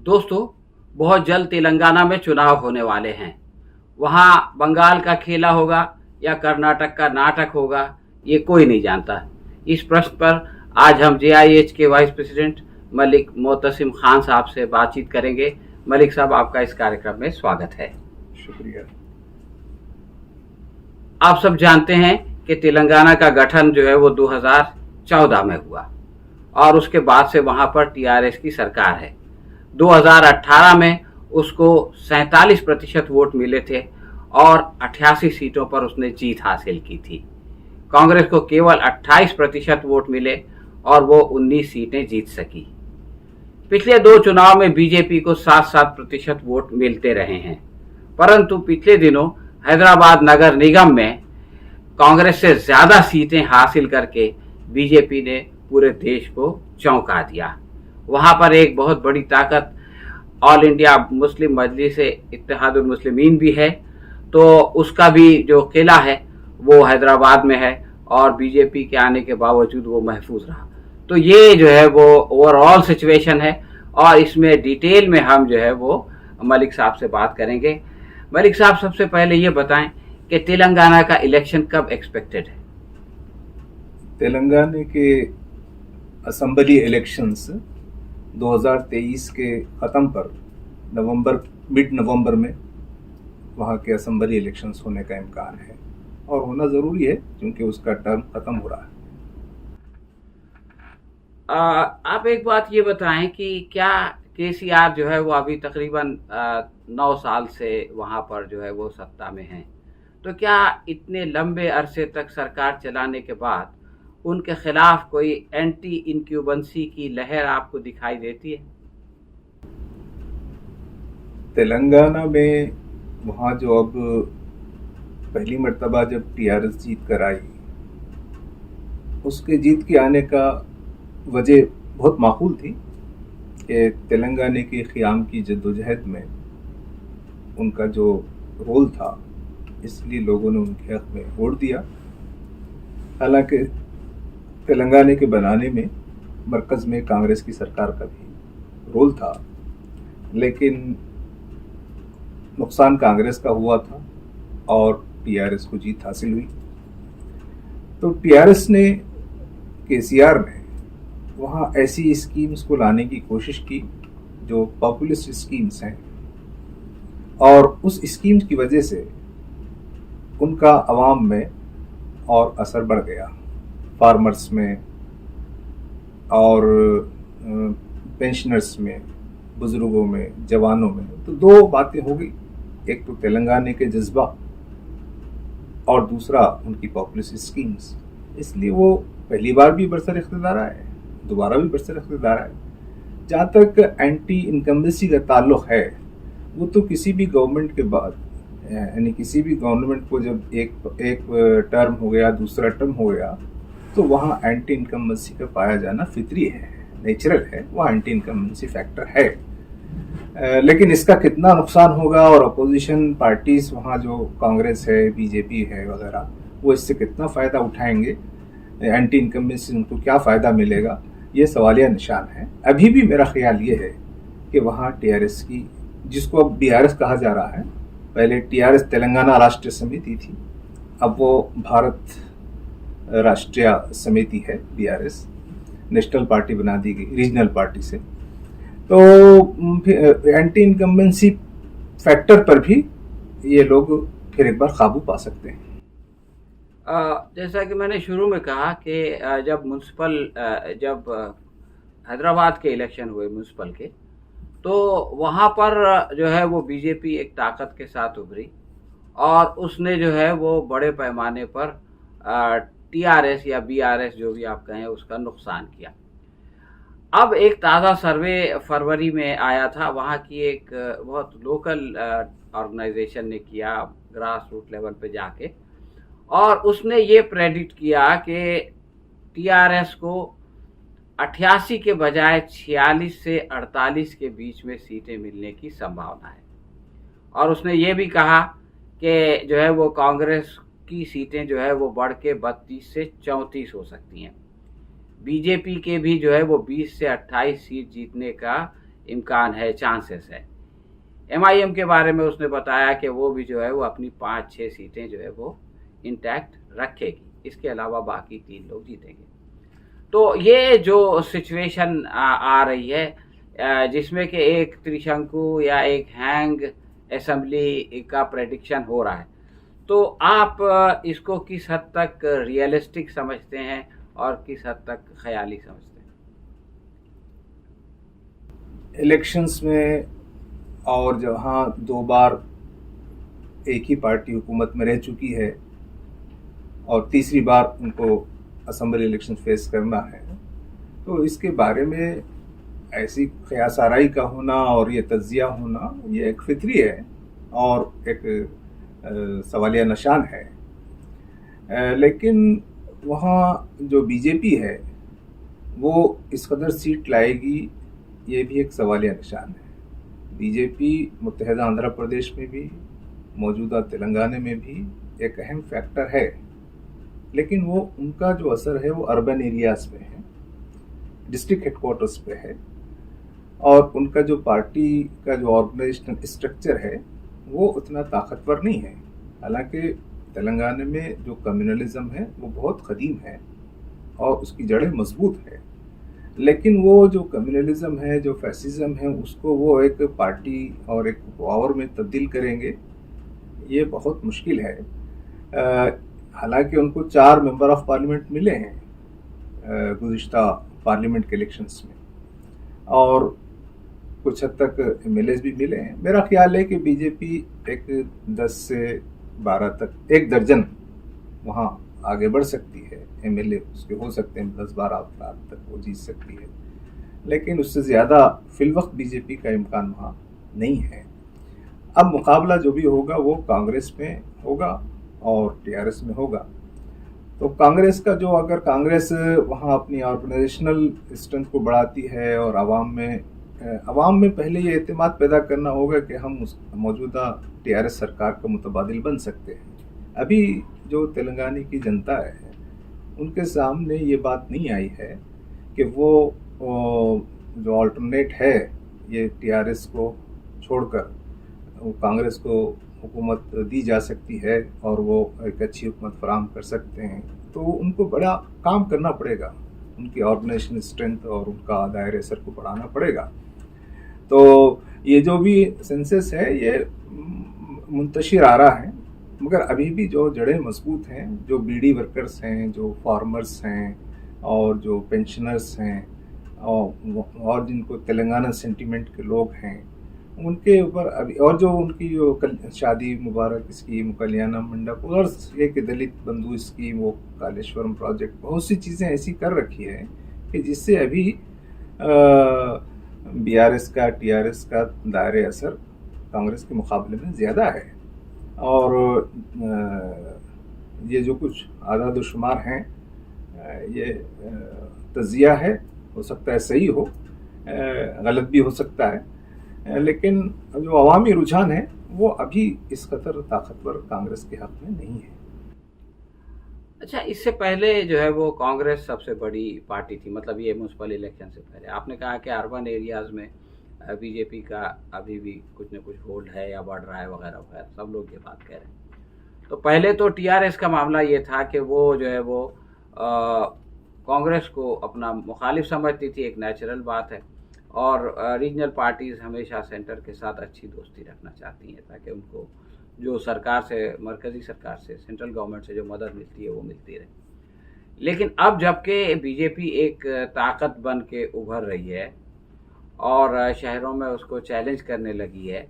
दोस्तों, बहुत जल्द तेलंगाना में चुनाव होने वाले हैं। वहाँ बंगाल का खेला होगा या कर्नाटक का नाटक होगा, ये कोई नहीं जानता। इस प्रश्न पर आज हम जेआईएच के वाइस प्रेसिडेंट मलिक मोतसिम खान साहब से बातचीत करेंगे। मलिक साहब, आपका इस कार्यक्रम में स्वागत है। शुक्रिया। आप सब जानते हैं कि तेलंगाना का गठन जो है वो 2014 में हुआ और उसके बाद से वहाँ पर टीआरएस की सरकार है। 2018 में उसको 47% वोट मिले थे और 88 सीटों पर उसने जीत हासिल की थी। कांग्रेस को केवल 28% वोट मिले और वो 19 सीटें जीत सकी। पिछले दो चुनाव में बीजेपी को 7-7% वोट मिलते रहे हैं, परंतु पिछले दिनों हैदराबाद नगर निगम में कांग्रेस से ज्यादा सीटें हासिल करके बीजेपी ने पूरे देश को चौंका दिया। वहां पर एक बहुत बड़ी ताकत ऑल इंडिया मुस्लिम मजलिस इत्तेहादुल मुस्लिमीन भी है, तो उसका भी जो किला है वो हैदराबाद में है और बीजेपी के आने के बावजूद वो महफूज रहा। तो ये जो है वो ओवरऑल सिचुएशन है और इसमें डिटेल में हम जो है वो मलिक साहब से बात करेंगे। मलिक साहब, सबसे पहले ये बताएं कि तेलंगाना का इलेक्शन कब एक्सपेक्टेड है? तेलंगाना के असेंबली इलेक्शंस 2023 के ख़त्म पर मिड नवंबर में वहाँ के असेंबली इलेक्शंस होने का इम्कान है और होना ज़रूरी है क्योंकि उसका टर्म ख़त्म हो रहा है। आप एक बात ये बताएं कि क्या केसीआर जो है वो अभी तकरीबन 9 साल से वहाँ पर जो है वो सत्ता में हैं, तो क्या इतने लंबे अरसे तक सरकार चलाने के बाद उनके खिलाफ कोई एंटी इनक्यूबेंसी की लहर आपको दिखाई देती है? तेलंगाना में वहाँ जो अब पहली मर्तबा जब टीआरएस जीत कर आई, उसके जीत के आने का वजह बहुत माकूल थी कि तेलंगाना के क़याम की जद्दोजहद में उनका जो रोल था, इसलिए लोगों ने उनके हक़ में वोट दिया। हालांकि तेलंगाना के बनाने में मरकज़ में कांग्रेस की सरकार का भी रोल था, लेकिन नुकसान कांग्रेस का हुआ था और टीआरएस को जीत हासिल हुई। तो टीआरएस ने, केसीआर ने वहाँ ऐसी स्कीम्स को लाने की कोशिश की जो पॉपुलिस्ट स्कीम्स हैं और उस स्कीम्स की वजह से उनका अवाम में और असर बढ़ गया, फार्मर्स में और पेंशनर्स में, बुजुर्गों में, जवानों में। तो दो बातें हो गई, एक तो तेलंगाना के जज्बा और दूसरा उनकी पॉपुलिस्ट स्कीम्स। इसलिए वो पहली बार भी बरसर इख्तियार आए, दोबारा भी बरसर इख्तियार आए। जहाँ तक एंटी इनकम्बेंसी का ताल्लुक़ है, वो तो किसी भी गवर्नमेंट के बाद, यानी किसी भी गवर्नमेंट को जब एक टर्म हो गया, दूसरा टर्म हो गया, तो वहाँ एंटी इनकम्बेंसी का पाया जाना फितरी है, नेचुरल है, वहाँ एंटी इनकम्बेंसी फैक्टर है। लेकिन इसका कितना नुकसान होगा और अपोजिशन पार्टीज़ वहाँ जो कांग्रेस है, बीजेपी है वगैरह, वो इससे कितना फ़ायदा उठाएंगे, एंटी इनकम्बेंसी उनको क्या फ़ायदा मिलेगा, ये सवालिया निशान है। अभी भी मेरा ख्याल ये है कि वहाँ टीआरएस की, जिसको अब बीआरएस कहा जा रहा है, पहले टीआरएस तेलंगाना राष्ट्रीय समिति थी, अब वो भारत राष्ट्रीय समिति है, बीआरएस नेशनल पार्टी बना दी गई रीजनल पार्टी से। तो एंटी इनकम्बेंसी फैक्टर पर भी ये लोग फिर एक बार काबू पा सकते हैं। जैसा कि मैंने शुरू में कहा कि जब हैदराबाद के इलेक्शन हुए म्यूनसिपल के, तो वहाँ पर जो है वो बीजेपी एक ताकत के साथ उभरी और उसने जो है वो बड़े पैमाने पर टीआरएस या बीआरएस जो भी आप कहें उसका नुकसान किया। अब एक ताज़ा सर्वे फरवरी में आया था, वहाँ की एक बहुत लोकल ऑर्गेनाइजेशन ने किया ग्रास रूट लेवल पे जाके, और उसने ये प्रेडिक्ट किया कि टीआरएस को 88 के बजाय 46 से 48 के बीच में सीटें मिलने की संभावना है। और उसने ये भी कहा कि जो है वो कांग्रेस की सीटें जो है वो बढ़ के 32 से 34 हो सकती हैं। बीजेपी के भी जो है वो 20 से 28 सीट जीतने का इम्कान है, चांसेस है। एमआईएम के बारे में उसने बताया कि वो भी जो है वो अपनी 5-6 सीटें जो है वो इंटैक्ट रखेगी, इसके अलावा बाकी 3 लोग जीतेंगे। तो ये जो सिचुएशन आ रही है जिसमें कि एक त्रिशंकु या एक हैंग असेंबली का प्रेडिक्शन हो रहा है, तो आप इसको किस हद तक रियलिस्टिक समझते हैं और किस हद तक ख्याली समझते हैं? इलेक्शंस में और जहाँ 2 बार एक ही पार्टी हुकूमत में रह चुकी है और तीसरी बार उनको असेंबली इलेक्शन फेस करना है, तो इसके बारे में ऐसी क़यासाराई का होना और ये तज्जिया होना ये एक फितरी है और एक सवालिया निशान है। लेकिन वहाँ जो बीजेपी है वो इस कदर सीट लाएगी ये भी एक सवालिया निशान है। बीजेपी मुत्तहिदा आंध्र प्रदेश में भी, मौजूदा तेलंगाना में भी एक अहम फैक्टर है, लेकिन वो उनका जो असर है वो अर्बन एरियाज़ पे है, डिस्ट्रिक्ट हेडक्वार्टर्स पे है, और उनका जो पार्टी का जो ऑर्गेनाइजेशनल स्ट्रक्चर है वो उतना ताकतवर नहीं है। हालांकि तेलंगाना में जो कम्युनलिज्म है वो बहुत कदीम है और उसकी जड़ें मजबूत है, लेकिन वो जो कम्युनलिज्म है, जो फैसिज्म है, उसको वो एक पार्टी और एक पावर में तब्दील करेंगे, ये बहुत मुश्किल है। हालांकि उनको 4 मेंबर ऑफ पार्लियामेंट मिले हैं गुज़िश्ता पार्लियामेंट के इलेक्शंस में, और कुछ हद तक एमएलएस भी मिले हैं। मेरा ख्याल है कि बीजेपी एक 10 से 12 तक, 1 दर्जन वहाँ आगे बढ़ सकती है। एमएलए उसके हो सकते हैं 10-12 अफराद तक वो जीत सकती है, लेकिन उससे ज़्यादा फिलवक्त बीजेपी का इम्कान वहाँ नहीं है। अब मुकाबला जो भी होगा वो कांग्रेस में होगा और टीआरएस में होगा। तो कांग्रेस का जो, अगर कांग्रेस वहाँ अपनी ऑर्गेनाइजेशनल स्ट्रेंथ को बढ़ाती है और आवाम में पहले ये एतमाद पैदा करना होगा कि हम उस मौजूदा टीआरएस सरकार का मुतबादिल बन सकते हैं। अभी जो तेलंगाना की जनता है उनके सामने ये बात नहीं आई है कि वो जो अल्टरनेट है ये टीआरएस को छोड़कर वो कांग्रेस को हुकूमत दी जा सकती है और वो एक अच्छी हुकूमत फराहम कर सकते हैं। तो उनको बड़ा काम करना पड़ेगा, उनकी ऑर्गेनाइजेशन स्ट्रेंथ और उनका दायरे असर को बढ़ाना पड़ेगा। तो ये जो भी सेंसस है ये मुंतशिर आ रहा है, मगर अभी भी जो जड़ें मजबूत हैं, जो बीडी वर्कर्स हैं, जो फार्मर्स हैं और जो पेंशनर्स हैं और जिनको तेलंगाना सेंटिमेंट के लोग हैं, उनके ऊपर अभी, और जो उनकी जो शादी मुबारक स्कीम, कल्याण मंडप और एक दलित बंधु स्कीम, वो कालेश्वरम प्रोजेक्ट, बहुत सी चीज़ें ऐसी कर रखी है कि जिससे अभी बीआरएस का, टीआरएस का दायरे असर कांग्रेस के मुकाबले में ज़्यादा है। और ये जो कुछ आदाद शुमार हैं ये तज़िया है, हो सकता है सही हो, गलत भी हो सकता है, लेकिन जो अवामी रुझान है वो अभी इस कदर ताकतवर कांग्रेस के हक में नहीं है। अच्छा, इससे पहले जो है वो कांग्रेस सबसे बड़ी पार्टी थी, मतलब ये म्यूनसिपल इलेक्शन से पहले। आपने कहा कि अर्बन एरियाज़ में बीजेपी का अभी भी कुछ न कुछ होल्ड है या बढ़ रहा है वगैरह वगैरह, सब लोग ये बात कह रहे हैं। तो पहले तो टीआरएस का मामला ये था कि वो जो है वो कांग्रेस को अपना मुखालिफ समझती थी, एक नेचुरल बात है, और रीजनल पार्टीज़ हमेशा सेंटर के साथ अच्छी दोस्ती रखना चाहती हैं ताकि उनको जो सरकार से, मरकज़ी सरकार से, सेंट्रल गवर्नमेंट से जो मदद मिलती है वो मिलती रहे। लेकिन अब जबकि बीजेपी एक ताकत बन के उभर रही है और शहरों में उसको चैलेंज करने लगी है,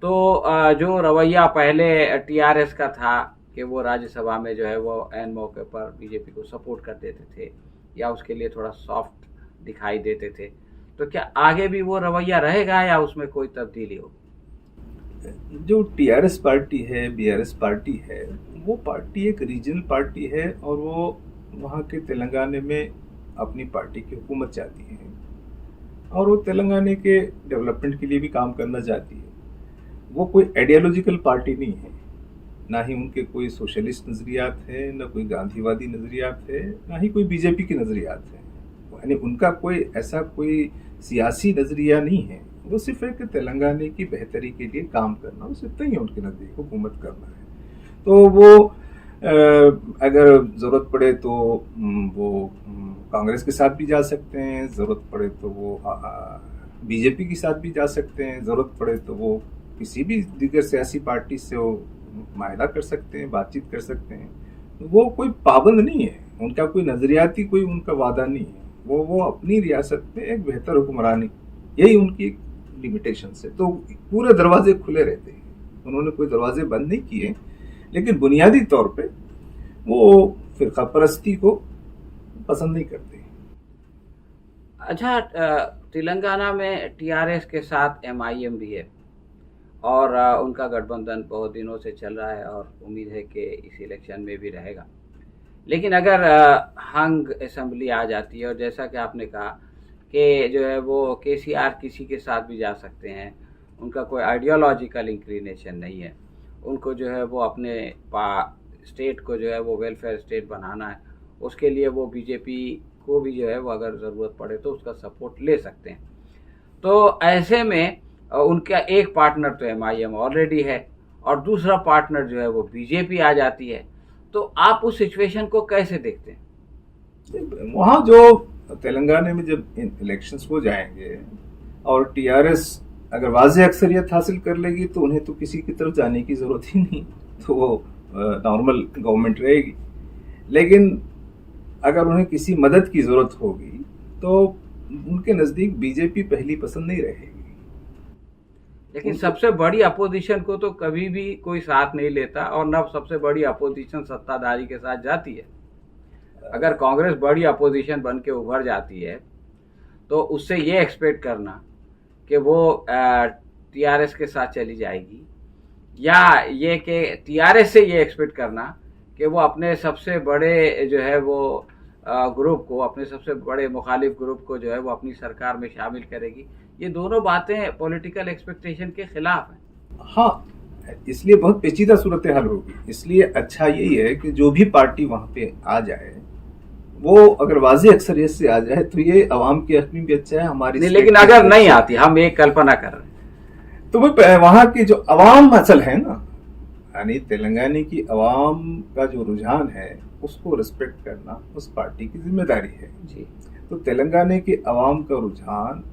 तो जो रवैया पहले टीआरएस का था कि वो राज्यसभा में जो है वो ऐन मौके पर बीजेपी को सपोर्ट कर देते थे या उसके लिए थोड़ा सॉफ्ट दिखाई देते थे, तो क्या आगे भी वो रवैया रहेगा या उसमें कोई तब्दीली होगी? जो टीआरएस पार्टी है, बीआरएस पार्टी है, वो पार्टी एक रीजनल पार्टी है और वो वहाँ के तेलंगाना में अपनी पार्टी की हुकूमत चाहती है और वो तेलंगाना के डेवलपमेंट के लिए भी काम करना चाहती है। वो कोई आइडियोलॉजिकल पार्टी नहीं है, ना ही उनके कोई सोशलिस्ट नज़रियात है, ना कोई गांधीवादी नज़रियात है, ना ही कोई बीजेपी के नज़रियात है। यानी उनका कोई ऐसा कोई सियासी नजरिया नहीं है, वो सिर्फ एक तेलंगाना की बेहतरी के लिए काम करना, बस इतना ही है उनके नज़दीक, हुकूमत करना है। तो वो अगर ज़रूरत पड़े तो वो कांग्रेस के साथ भी जा सकते हैं, ज़रूरत पड़े तो वो बीजेपी के साथ भी जा सकते हैं, ज़रूरत पड़े तो वो किसी भी दीगर सियासी पार्टी से वो मायदा कर सकते हैं, बातचीत कर सकते हैं। वो कोई पाबंद नहीं है, उनका कोई नज़रियाती कोई उनका वादा नहीं है। वो अपनी रियासत में एक बेहतर हुक्मरानी, यही उनकी लिमिटेशन है। तो पूरे दरवाजे खुले रहते हैं, उन्होंने कोई दरवाजे बंद नहीं किए, लेकिन बुनियादी तौर पे वो फिरका परस्ती को पसंद नहीं करते। अच्छा, तेलंगाना में टीआरएस के साथ एमआईएम भी है और उनका गठबंधन बहुत दिनों से चल रहा है और उम्मीद है कि इस इलेक्शन में भी रहेगा। लेकिन अगर हंग असेंबली आ जाती है और जैसा कि आपने कहा कि जो है वो केसीआर किसी के साथ भी जा सकते हैं, उनका कोई आइडियोलॉजिकल इंक्लिनेशन नहीं है, उनको जो है वो अपने स्टेट को जो है वो वेलफेयर स्टेट बनाना है, उसके लिए वो बीजेपी को भी जो है वो अगर ज़रूरत पड़े तो उसका सपोर्ट ले सकते हैं। तो ऐसे में उनका एक पार्टनर तो एमआईएम ऑलरेडी है और दूसरा पार्टनर जो है वो बीजेपी आ जाती है, तो आप उस सिचुएशन को कैसे देखते हैं? वहाँ जो तेलंगाना में जब इलेक्शंस हो जाएंगे और टीआरएस अगर वाज़ेह अक्सरियत हासिल कर लेगी तो उन्हें तो किसी की तरफ जाने की ज़रूरत ही नहीं, तो वो नॉर्मल गवर्नमेंट रहेगी। लेकिन अगर उन्हें किसी मदद की ज़रूरत होगी तो उनके नज़दीक बीजेपी पहली पसंद नहीं रहेगी। लेकिन सबसे बड़ी अपोजिशन को तो कभी भी कोई साथ नहीं लेता और न सबसे बड़ी अपोजिशन सत्ताधारी के साथ जाती है। अगर कांग्रेस बड़ी अपोजिशन बन के उभर जाती है तो उससे ये एक्सपेक्ट करना कि वो टीआरएस के साथ चली जाएगी, या ये कि टीआरएस से ये एक्सपेक्ट करना कि वो अपने सबसे बड़े जो है वो ग्रुप को, अपने सबसे बड़े मुखालिफ ग्रुप को जो है वो अपनी सरकार में शामिल करेगी, ये दोनों बातें पॉलिटिकल एक्सपेक्टेशन के खिलाफ हैं। हाँ, इसलिए बहुत पेचीदा सूरत हाल होगी। इसलिए अच्छा यही है कि जो भी पार्टी वहाँ पे आ जाए वो अगर वाज़ेह अक्सरियत से आ जाए तो ये अवाम के हक में भी अच्छा है, हमारी नहीं, लेकिन अगर नहीं आती, हम एक कल्पना कर रहे हैं, तो वो वहाँ की जो अवाम असल है ना, यानी तेलंगाना की अवाम का जो रुझान है उसको रिस्पेक्ट करना उस पार्टी की जिम्मेदारी है जी। तो तेलंगाना की अवाम का रुझान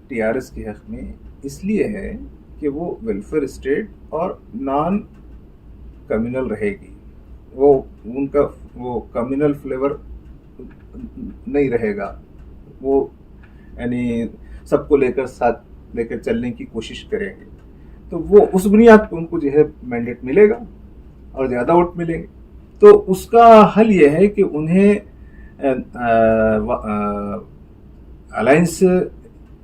टीआरएस के हक में इसलिए है कि वो वेलफेयर स्टेट और नॉन कम्युनल रहेगी, वो उनका वो कम्युनल फ्लेवर नहीं रहेगा, वो यानी सबको लेकर साथ लेकर चलने की कोशिश करेंगे। तो वो उस बुनियाद पर उनको जो है मैंडेट मिलेगा और ज़्यादा वोट मिलेंगे। तो उसका हल ये है कि उन्हें अलायंस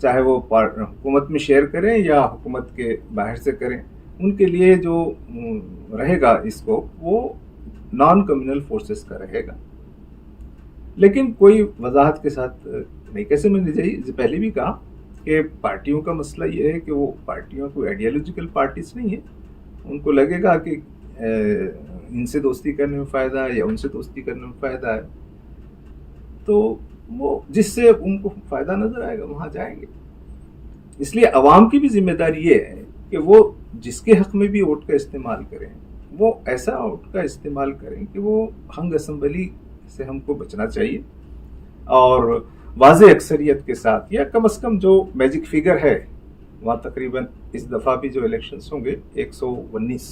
चाहे वो हुकूमत में शेयर करें या हुकूमत के बाहर से करें, उनके लिए जो रहेगा इसको वो नॉन कम्युनल फोर्सेस का रहेगा। लेकिन कोई वजाहत के साथ नहीं, कैसे मैंने पहले भी कहा कि पार्टियों का मसला ये है कि वो पार्टियों को आइडियोलॉजिकल पार्टीज नहीं है, उनको लगेगा कि इनसे दोस्ती करने में फ़ायदा है या उनसे दोस्ती करने में फ़ायदा है, तो वो जिससे उनको फ़ायदा नज़र आएगा वहाँ जाएंगे। इसलिए अवाम की भी जिम्मेदारी ये है कि वो जिसके हक़ में भी वोट का इस्तेमाल करें वो ऐसा वोट का इस्तेमाल करें कि वो हंग असम्बली से हमको बचना चाहिए और वाज़ेह अक्सरियत के साथ, या कम से कम जो मैजिक फिगर है वहाँ तकरीबन इस दफ़ा भी जो इलेक्शंस होंगे 119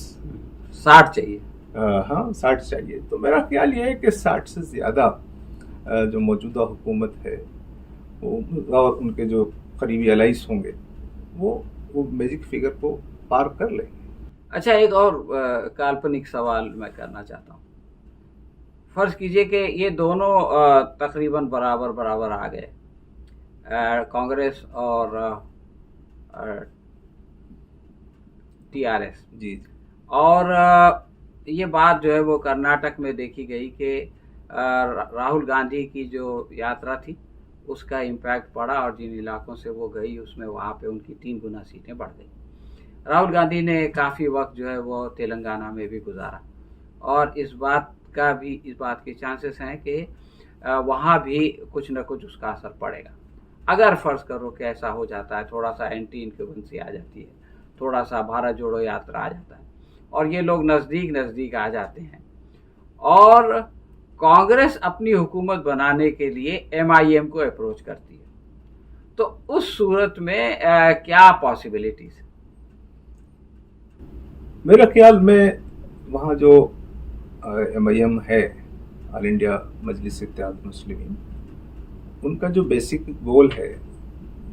60 चाहिए। हाँ 60 चाहिए। तो मेरा ख्याल ये है कि 60 से ज़्यादा जो मौजूदा हुकूमत है वो और उनके जो करीबी अलाइस होंगे वो मैजिक फिगर को पार कर लेंगे। अच्छा, एक और काल्पनिक सवाल मैं करना चाहता हूँ। फर्ज कीजिए कि ये दोनों तकरीबन बराबर बराबर आ गए, कांग्रेस और टीआरएस जी। और ये बात जो है वो कर्नाटक में देखी गई कि राहुल गांधी की जो यात्रा थी उसका इम्पैक्ट पड़ा और जिन इलाकों से वो गई उसमें वहाँ पे उनकी 3 गुना सीटें बढ़ गई। राहुल गांधी ने काफ़ी वक्त जो है वो तेलंगाना में भी गुजारा और इस बात के चांसेस हैं कि वहाँ भी कुछ न कुछ उसका असर पड़ेगा। अगर फर्ज करो कि ऐसा हो जाता है, थोड़ा सा एंटी इनक्यूबेंसी आ जाती है, थोड़ा सा भारत जोड़ो यात्रा आ जाता है और ये लोग नज़दीक नज़दीक आ जाते हैं और कांग्रेस अपनी हुकूमत बनाने के लिए एमआईएम को अप्रोच करती है, तो उस सूरत में क्या पॉसिबिलिटीज? मेरा ख्याल में वहाँ जो एमआईएम है, ऑल इंडिया मजलिस इत्तेहाद मुस्लिमीन, उनका जो बेसिक गोल है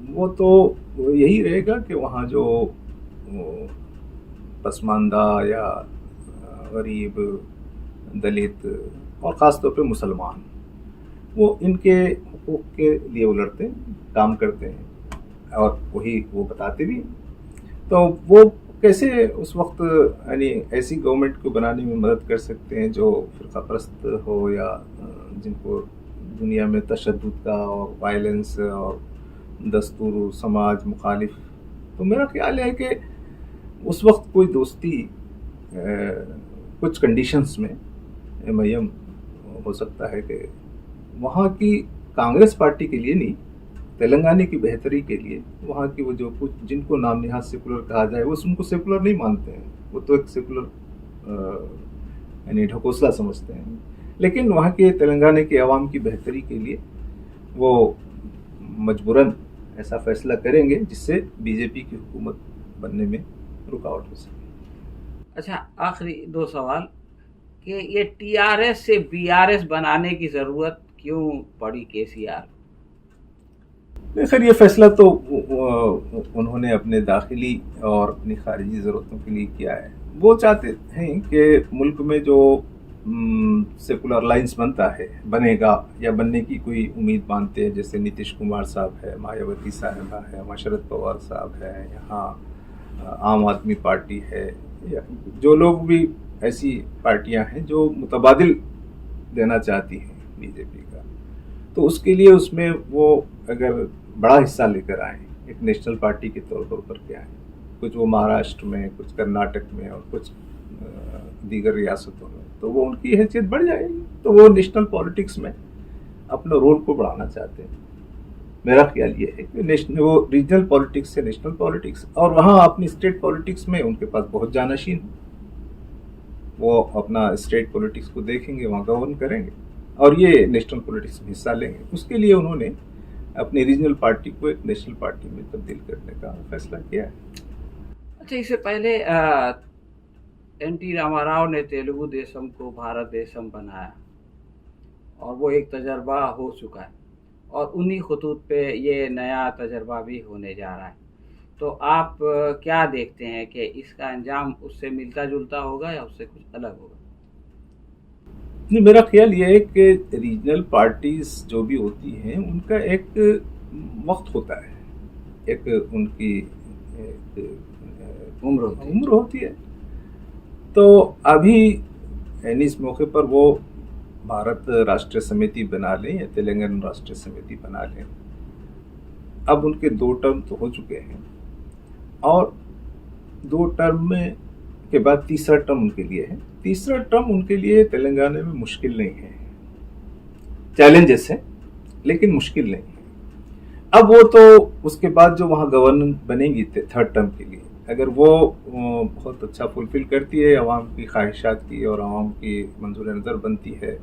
वो तो यही रहेगा कि वहाँ जो पसमानदा या गरीब, दलित और ख़ास तौर पे मुसलमान, वो इनके हुकूक के लिए वो लड़ते हैं, काम करते हैं और वही वो बताते भी हैं। तो वो कैसे उस वक्त यानी ऐसी गवर्नमेंट को बनाने में मदद कर सकते हैं जो फ़िरका परस्त हो या जिनको दुनिया में तशद्दुद का और वायलेंस और दस्तूर समाज मुखालिफ। तो मेरा ख्याल है कि उस वक्त कोई दोस्ती कुछ कंडीशंस में एमआईएम हो सकता है कि वहाँ की कांग्रेस पार्टी के लिए नहीं, तेलंगाना की बेहतरी के लिए, वहाँ की वो जो कुछ जिनको नाम निहाद सेकुलर कहा जाए वो उनको सेकुलर नहीं मानते हैं, वो तो एक सेकुलर यानी ढकोसला समझते हैं, लेकिन वहाँ के तेलंगाना के अवाम की बेहतरी के लिए वो मजबूरन ऐसा फैसला करेंगे जिससे बीजेपी की हुकूमत बनने में रुकावट हो सके। अच्छा, आखिरी दो सवाल कि ये टीआरएस से बीआरएस बनाने की ज़रूरत क्यों पड़ी केसीआर? खैर ये फैसला तो उन्होंने अपने दाखिली और अपनी खारिजी ज़रूरतों के लिए किया है। वो चाहते हैं कि मुल्क में जो सेकुलर अलायंस बनता है, बनेगा या बनने की कोई उम्मीद मानते हैं, जैसे नीतीश कुमार साहब है, मायावती साहबा है, शरद पवार साहब है, यहाँ आम आदमी पार्टी है, या जो लोग भी ऐसी पार्टियां हैं जो मुतबादिल देना चाहती हैं बीजेपी का, तो उसके लिए उसमें वो अगर बड़ा हिस्सा लेकर आए, एक नेशनल पार्टी के तौर पर उभर के आए, कुछ वो महाराष्ट्र में, कुछ कर्नाटक में और कुछ दीगर रियासतों में, तो वो उनकी हैसियत बढ़ जाएगी। तो वो नेशनल पॉलिटिक्स में अपने रोल को बढ़ाना चाहते हैं। मेरा ख्याल ये है कि वो रीजनल पॉलिटिक्स से नेशनल पॉलिटिक्स, और वहाँ अपनी स्टेट पॉलिटिक्स में उनके पास बहुत जानशीन है, वो अपना स्टेट पॉलिटिक्स को देखेंगे, वहाँ गवर्न करेंगे और ये नेशनल पॉलिटिक्स में हिस्सा लेंगे। उसके लिए उन्होंने अपनी रीजनल पार्टी को एक नेशनल पार्टी में तब्दील करने का फैसला किया है। अच्छा, इससे पहले एनटी रामाराव ने तेलुगु देशम को भारत देशम बनाया और वो एक तजर्बा हो चुका है और उन्हीं खतूत पे ये नया तजर्बा भी होने जा रहा है। तो आप क्या देखते हैं कि इसका अंजाम उससे मिलता जुलता होगा या उससे कुछ अलग होगा? नहीं, मेरा ख्याल ये है कि रीजनल पार्टीज जो भी होती हैं उनका एक वक्त होता है, एक उनकी उम्र होती है। तो अभी यानी इस मौके पर वो भारत राष्ट्रीय समिति बना लें या तेलंगाना राष्ट्रीय समिति बना लें, अब उनके 2 टर्म तो हो चुके हैं और 2 टर्म में के बाद तीसरा टर्म उनके लिए है। तीसरा टर्म उनके लिए तेलंगाना में मुश्किल नहीं है, चैलेंजेस है लेकिन मुश्किल नहीं है। अब वो तो उसके बाद जो वहाँ गवर्नर बनेंगी 3rd टर्म के लिए, अगर वो बहुत अच्छा फुलफिल करती है आवाम की ख्वाहिशात की और आवाम की मंजूर नज़र बनती है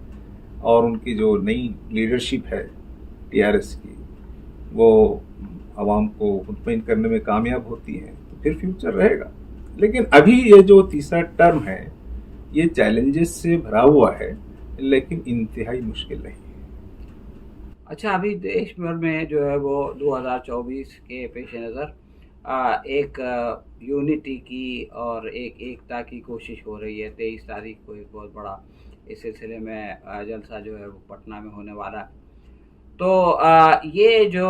और उनकी जो नई लीडरशिप है टीआरएस की वो आवाम को मुतमईन करने में कामयाब होती है, तो फिर फ्यूचर रहेगा। लेकिन अभी ये जो तीसरा टर्म है ये चैलेंजेस से भरा हुआ है लेकिन इंतहाई मुश्किल नहीं है। अच्छा, अभी देश भर में जो है वो 2024 के पेश नज़र एक यूनिटी की और एक एकता की कोशिश हो रही है। 23 तारीख को एक बहुत बड़ा इस सिलसिले में जलसा जो है वो पटना में होने वाला है। तो ये जो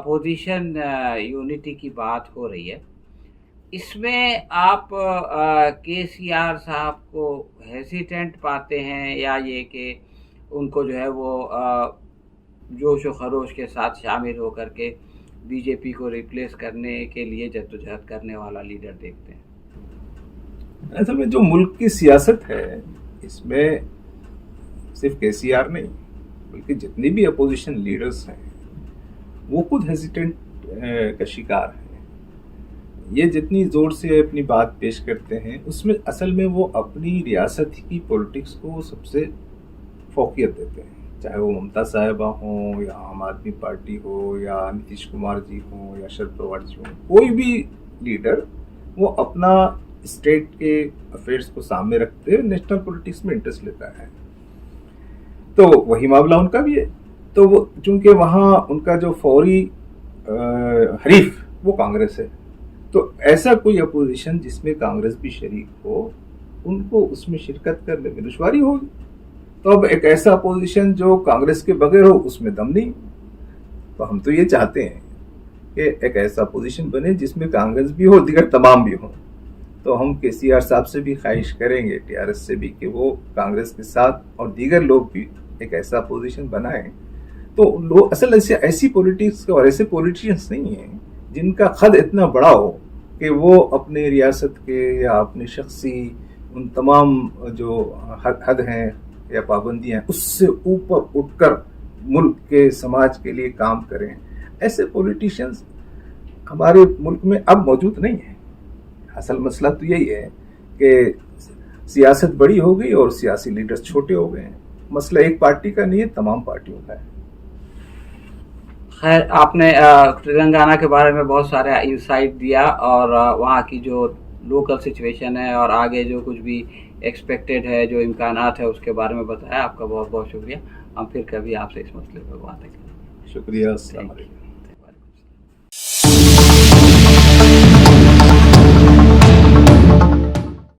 पोजीशन यूनिटी की बात हो रही है, इसमें आप केसीआर साहब को हेसिटेंट पाते हैं या ये कि उनको जो है वो जोश व खरोश के साथ शामिल होकर के बीजेपी को रिप्लेस करने के लिए जद्दोजहद करने वाला लीडर देखते हैं? असल में जो मुल्क की सियासत है इसमें सिर्फ केसीआर नहीं बल्कि जितने भी अपोजिशन लीडर्स हैं वो खुद हेजिटेंट का शिकार हैं। ये जितनी ज़ोर से अपनी बात पेश करते हैं उसमें असल में वो अपनी रियासत की पॉलिटिक्स को सबसे फोकियत देते हैं, चाहे वो ममता साहिबा हों या आम आदमी पार्टी हो या नीतीश कुमार जी हों या शरद पवार जी हों, कोई भी लीडर वो अपना स्टेट के अफेयर्स को सामने रखते हुए नेशनल पॉलिटिक्स में इंटरेस्ट लेता है। तो वही मामला उनका भी है। तो वो चूंकि वहाँ उनका जो फौरी हरीफ वो कांग्रेस है, तो ऐसा कोई अपोजिशन जिसमें कांग्रेस भी शरीक हो उनको उसमें शिरकत करने में दुश्वारी होगी। तो अब एक ऐसा अपोजिशन जो कांग्रेस के बगैर हो उसमें दम नहीं। तो हम तो ये चाहते हैं कि एक ऐसा अपोजिशन बने जिसमें कांग्रेस भी हो, दीगर तमाम भी हो। तो हम केसीआर साहब से भी ख्वाहिश करेंगे, टीआरएस से भी, कि वो कांग्रेस के साथ और दीगर लोग भी एक ऐसा अपोजिशन बनाएं। तो लोग असल ऐसी पॉलिटिक्स और ऐसे पॉलिटिशियंस नहीं हैं जिनका खद इतना बड़ा हो कि वो अपने रियासत के या अपने शख्सी उन तमाम जो हद हैं या पाबंदियां उससे ऊपर उठकर मुल्क के समाज के लिए काम करें। ऐसे पॉलिटिशियंस हमारे मुल्क में अब मौजूद नहीं है। असल मसला तो यही है कि सियासत बड़ी हो गई और सियासी लीडर्स छोटे हो गए हैं। मसला एक पार्टी का नहीं है, तमाम पार्टियों का है। खैर, आपने तेलंगाना के बारे में बहुत सारे इंसाइट दिया और वहाँ की जो लोकल सिचुएशन है और आगे जो कुछ भी एक्सपेक्टेड है, जो इम्कानात है, उसके बारे में बताया। आपका बहुत बहुत शुक्रिया। हम फिर कभी आपसे इस मसले पर बात करेंगे। शुक्रिया। अस्सलाम वालेकुम।